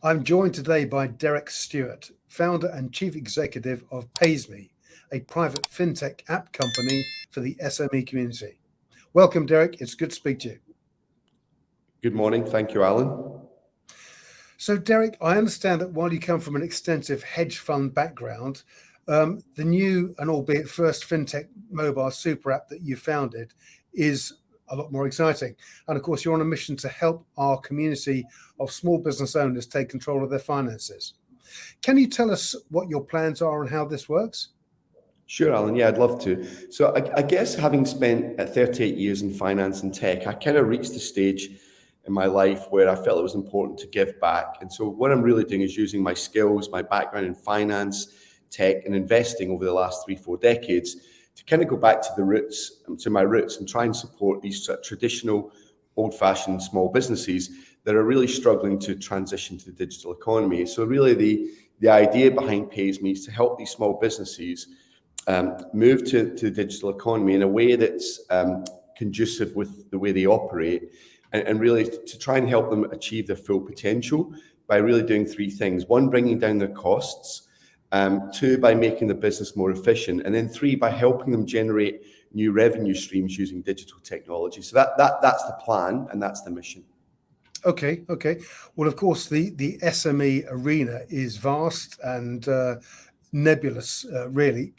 I'm joined today by Derek Stewart, founder and chief executive of Paysme, a private fintech app company for the SME community. Welcome, Derek. It's good to speak to you. Good morning. Thank you, Alan. So, Derek, I understand that while you come from an extensive hedge fund background, the new and albeit first fintech mobile super app that you founded is a lot more exciting. And of course, you're on a mission to help our community of small business owners take control of their finances. Can you tell us what your plans are and how this works? Sure, Alan. Yeah, I'd love to. So I guess having spent 38 years in finance and tech, I kind of reached the stage in my life where I felt it was important to give back. And so what I'm really doing is using my skills, my background in finance, tech, and investing over the last 3-4 decades to kind of go back to the roots, to my roots, and try and support these traditional, old-fashioned small businesses that are really struggling to transition to the digital economy. So really the idea behind Paysme is to help these small businesses move to the digital economy in a way that's conducive with the way they operate, and really to try and help them achieve their full potential by really doing 3 things. 1, bringing down their costs. 2, by making the business more efficient, and then 3, by helping them generate new revenue streams using digital technology. So that's the plan, and that's the mission. Okay. Well, of course, the SME arena is vast and nebulous, really.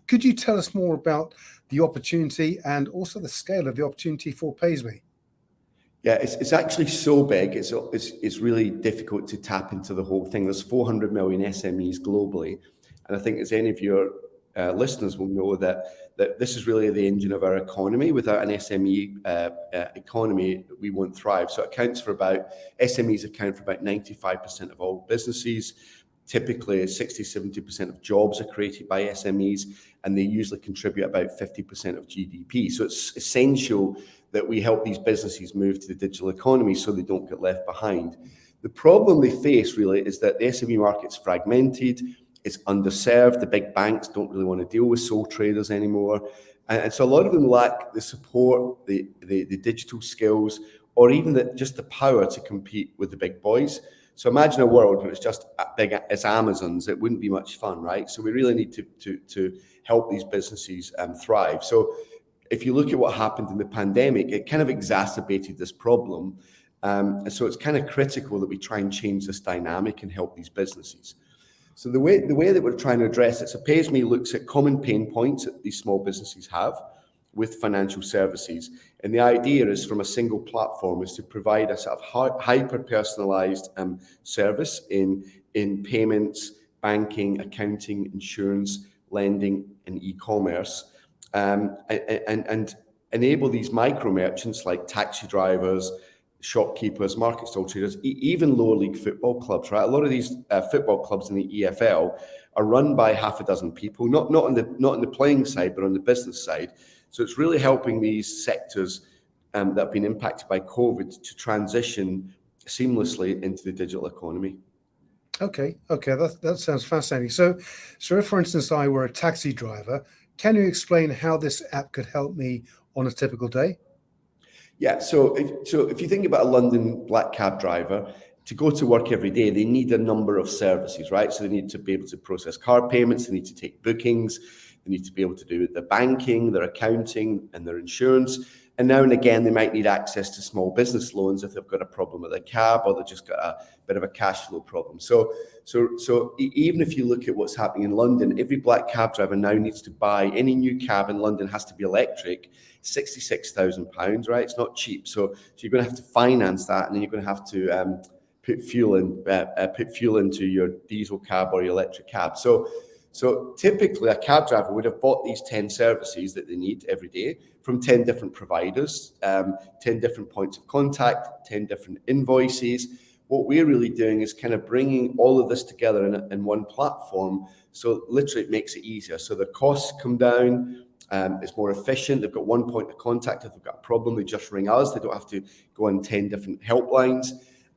Could you tell us more about the opportunity and also the scale of the opportunity for Paysme? Yeah, it's actually so big. It's really difficult to tap into the whole thing. There's 400 million SMEs globally, and I think as any of your listeners will know that this is really the engine of our economy. Without an SME economy, we won't thrive. So SMEs account for about 95% of all businesses. Typically, 60-70% of jobs are created by SMEs, and they usually contribute about 50% of GDP. So it's essential that we help these businesses move to the digital economy so they don't get left behind. The problem they face really is that the SME market's fragmented, it's underserved. The big banks don't really want to deal with sole traders anymore. And so a lot of them lack the support, the digital skills, or even just the power to compete with the big boys. So imagine a world where it's just as big as Amazon's. It wouldn't be much fun, right? So we really need to help these businesses thrive. So if you look at what happened in the pandemic, it kind of exacerbated this problem. And so it's kind of critical that we try and change this dynamic and help these businesses. So the way that we're trying to address it, so Paysme looks at common pain points that these small businesses have with financial services. And the idea is from a single platform is to provide a sort of hyper-personalized service in payments, banking, accounting, insurance, lending, and e-commerce, and enable these micro merchants like taxi drivers, shopkeepers, market stall traders, even lower league football clubs, right? A lot of these football clubs in the EFL are run by half a dozen people, not on the playing side, but on the business side. So it's really helping these sectors that have been impacted by COVID to transition seamlessly into the digital economy. Okay, that sounds fascinating. So if, for instance, I were a taxi driver, can you explain how this app could help me on a typical day? Yeah, so if you think about a London black cab driver, to go to work every day, they need a number of services, right? So they need to be able to process car payments, they need to take bookings, they need to be able to do their banking, their accounting, and their insurance. And now and again, they might need access to small business loans if they've got a problem with a cab or they've just got a bit of a cash flow problem. So even if you look at what's happening in London, every black cab driver now needs to buy, any new cab in London has to be electric, £66,000, right? It's not cheap. So you're going to have to finance that, and then you're going to have to put fuel into your diesel cab or your electric cab. So typically a cab driver would have bought these 10 services that they need every day from 10 different providers, 10 different points of contact, 10 different invoices. What we're really doing is kind of bringing all of this together in one platform. So literally it makes it easier. So the costs come down, it's more efficient. They've got one point of contact. If they've got a problem, they just ring us. They don't have to go on 10 different helplines.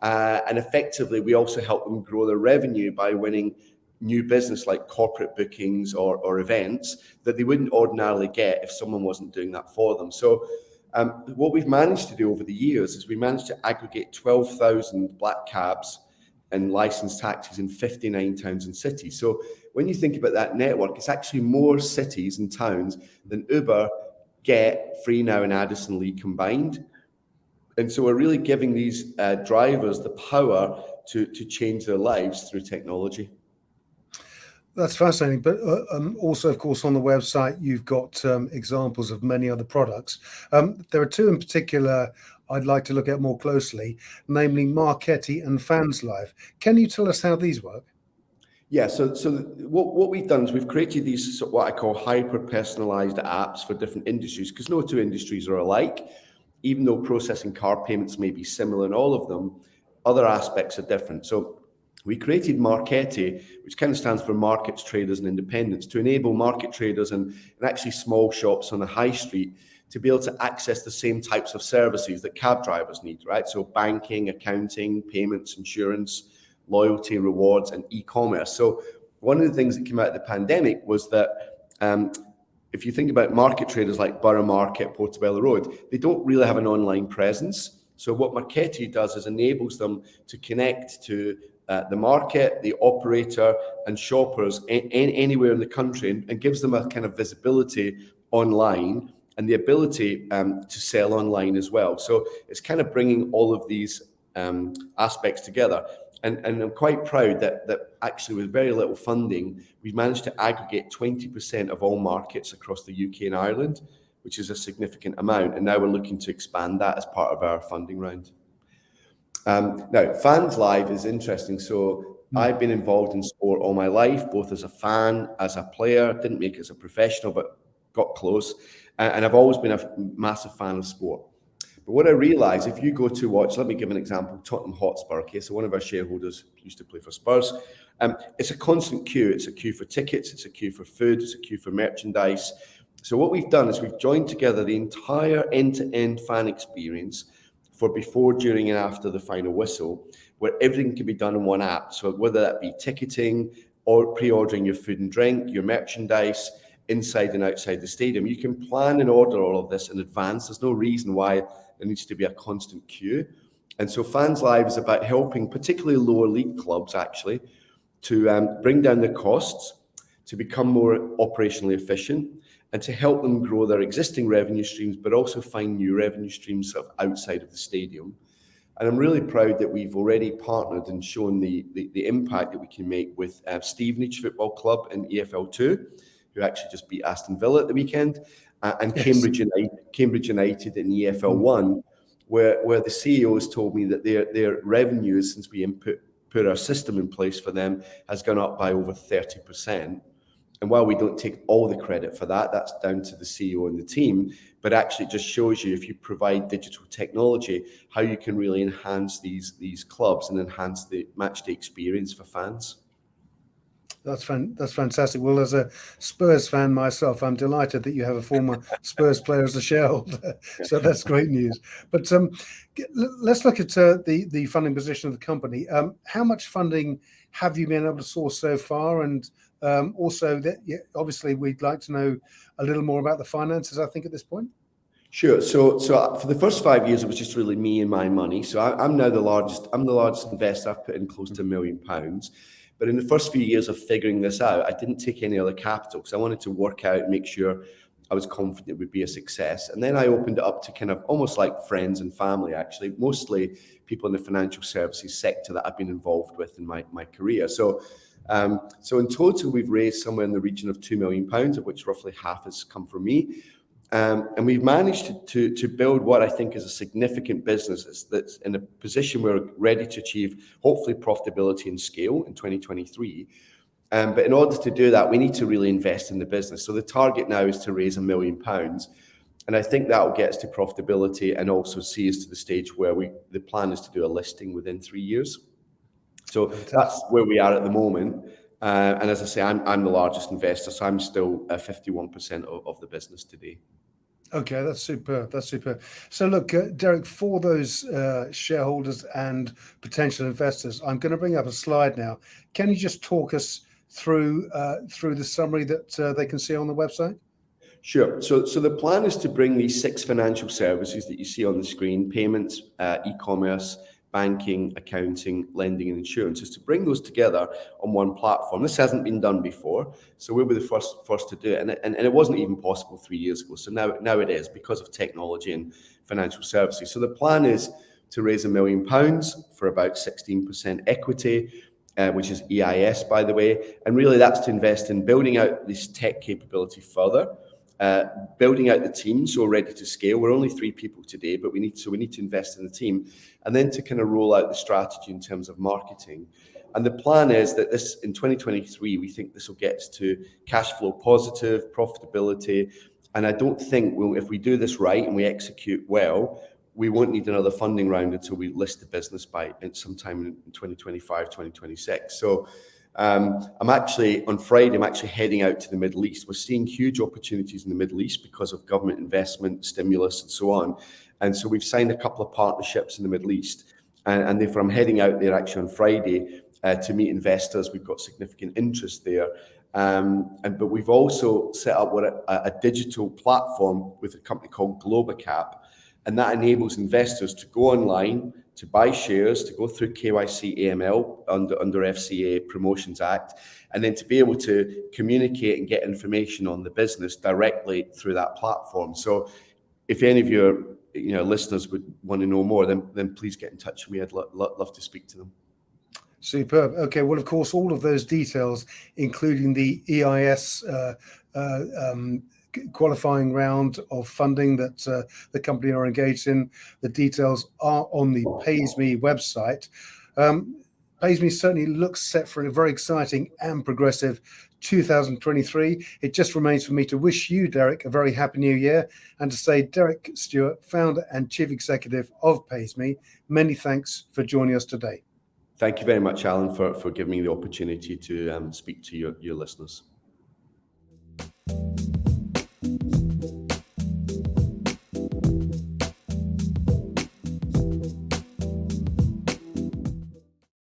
And effectively, we also help them grow their revenue by winning new business like corporate bookings or events that they wouldn't ordinarily get if someone wasn't doing that for them. So what we've managed to do over the years is we managed to aggregate 12,000 black cabs and license taxis in 59 towns and cities. So when you think about that network, it's actually more cities and towns than Uber, Get, Free Now, and Addison Lee combined. And so we're really giving these drivers the power to change their lives through technology. That's fascinating. But also, of course, on the website, you've got examples of many other products. There are two in particular I'd like to look at more closely, namely Marketti and Fans Live. Can you tell us how these work? Yeah, so what we've done is we've created these what I call hyper-personalized apps for different industries, because no two industries are alike. Even though processing car payments may be similar in all of them, other aspects are different. So we created Marketti, which kind of stands for Markets, Traders and Independents, to enable market traders and actually small shops on the high street to be able to access the same types of services that cab drivers need, right? So banking, accounting, payments, insurance, loyalty, rewards, and e-commerce. So one of the things that came out of the pandemic was that if you think about market traders like Borough Market, Portobello Road, they don't really have an online presence. So what Marketti does is enables them to connect to the market, the operator, and shoppers anywhere in the country, and gives them a kind of visibility online and the ability to sell online as well. So it's kind of bringing all of these aspects together. And I'm quite proud that actually with very little funding, we've managed to aggregate 20% of all markets across the UK and Ireland, which is a significant amount. And now we're looking to expand that as part of our funding round. Now, Fans Live is interesting. So I've been involved in sport all my life, both as a fan, as a player. Didn't make it as a professional, but got close. And I've always been a massive fan of sport. But what I realised, if you go to watch, let me give an example, Tottenham Hotspur, okay, so one of our shareholders used to play for Spurs. It's a constant queue. It's a queue for tickets, it's a queue for food, it's a queue for merchandise. So what we've done is we've joined together the entire end-to-end fan experience for before, during, and after the final whistle, where everything can be done in one app. So whether that be ticketing or pre-ordering your food and drink, your merchandise, inside and outside the stadium, you can plan and order all of this in advance. There's no reason why there needs to be a constant queue. And so Fans Live is about helping particularly lower league clubs actually to bring down the costs, to become more operationally efficient, and to help them grow their existing revenue streams, but also find new revenue streams sort of outside of the stadium. And I'm really proud that we've already partnered and shown the impact that we can make with Stevenage Football Club in EFL2, who actually just beat Aston Villa at the weekend, and yes. Cambridge United in EFL1, where the CEOs told me that their revenues, since we put our system in place for them, has gone up by over 30%. And while we don't take all the credit for that, that's down to the CEO and the team, but actually it just shows you, if you provide digital technology, how you can really enhance these clubs and enhance the match day experience for fans. That's fantastic. Well, as a Spurs fan myself, I'm delighted that you have a former Spurs player as a shareholder. So that's great news. But let's look at the funding position of the company. How much funding have you been able to source so far? And also, obviously, we'd like to know a little more about the finances, I think, at this point. Sure. So for the first 5 years, it was just really me and my money. So I'm now the largest investor. I've put in close to £1 million. But in the first few years of figuring this out, I didn't take any other capital because I wanted to work out and make sure I was confident it would be a success. And then I opened it up to kind of almost like friends and family, actually, mostly people in the financial services sector that I've been involved with in my career. So in total, we've raised somewhere in the region of £2 million, of which roughly half has come from me. And we've managed to build what I think is a significant business that's in a position where we're ready to achieve, hopefully, profitability and scale in 2023. But in order to do that, we need to really invest in the business. So the target now is to raise £1 million. And I think that will get us to profitability and also see us to the stage where the plan is to do a listing within 3 years. So that's where we are at the moment. And as I say, I'm the largest investor, so I'm still 51% of the business today. Okay, that's superb. That's superb. So look, Derek, for those shareholders and potential investors, I'm going to bring up a slide now. Can you just talk us through the summary that they can see on the website? Sure. So the plan is to bring these 6 financial services that you see on the screen: payments, e-commerce, banking, accounting, lending, and insurance, is to bring those together on one platform. This hasn't been done before, so we'll be the first to do it. And it wasn't even possible 3 years ago. So now it is, because of technology and financial services. So the plan is to raise £1 million for about 16% equity, which is EIS, by the way. And really that's to invest in building out this tech capability further, building out the team so we're ready to scale. We're only 3 people today, but we need to invest in the team, and then to kind of roll out the strategy in terms of marketing. And the plan is that this, in 2023, we think this will get us to cash flow positive, profitability. And I don't think if we do this right and we execute well, we won't need another funding round until we list the business by sometime in 2025, 2026. So on Friday, I'm actually heading out to the Middle East. We're seeing huge opportunities in the Middle East because of government investment, stimulus, and so on. And so we've signed a couple of partnerships in the Middle East. And therefore, I'm heading out there actually on Friday to meet investors. We've got significant interest there. But we've also set up a digital platform with a company called Globacap. And that enables investors to go online, to buy shares, to go through KYC AML under FCA Promotions Act, and then to be able to communicate and get information on the business directly through that platform. So if any of your listeners would want to know more, then please get in touch with me. I'd love to speak to them. Superb. Okay, well, of course, all of those details, including the EIS qualifying round of funding that the company are engaged in, the details are on the Paysme website. Paysme certainly looks set for a very exciting and progressive 2023. It just remains for me to wish you, Derek, a very happy new year, and to say, Derek Stewart, founder and chief executive of Paysme, many thanks for joining us today. Thank you very much, Alan, for giving me the opportunity to speak to your listeners.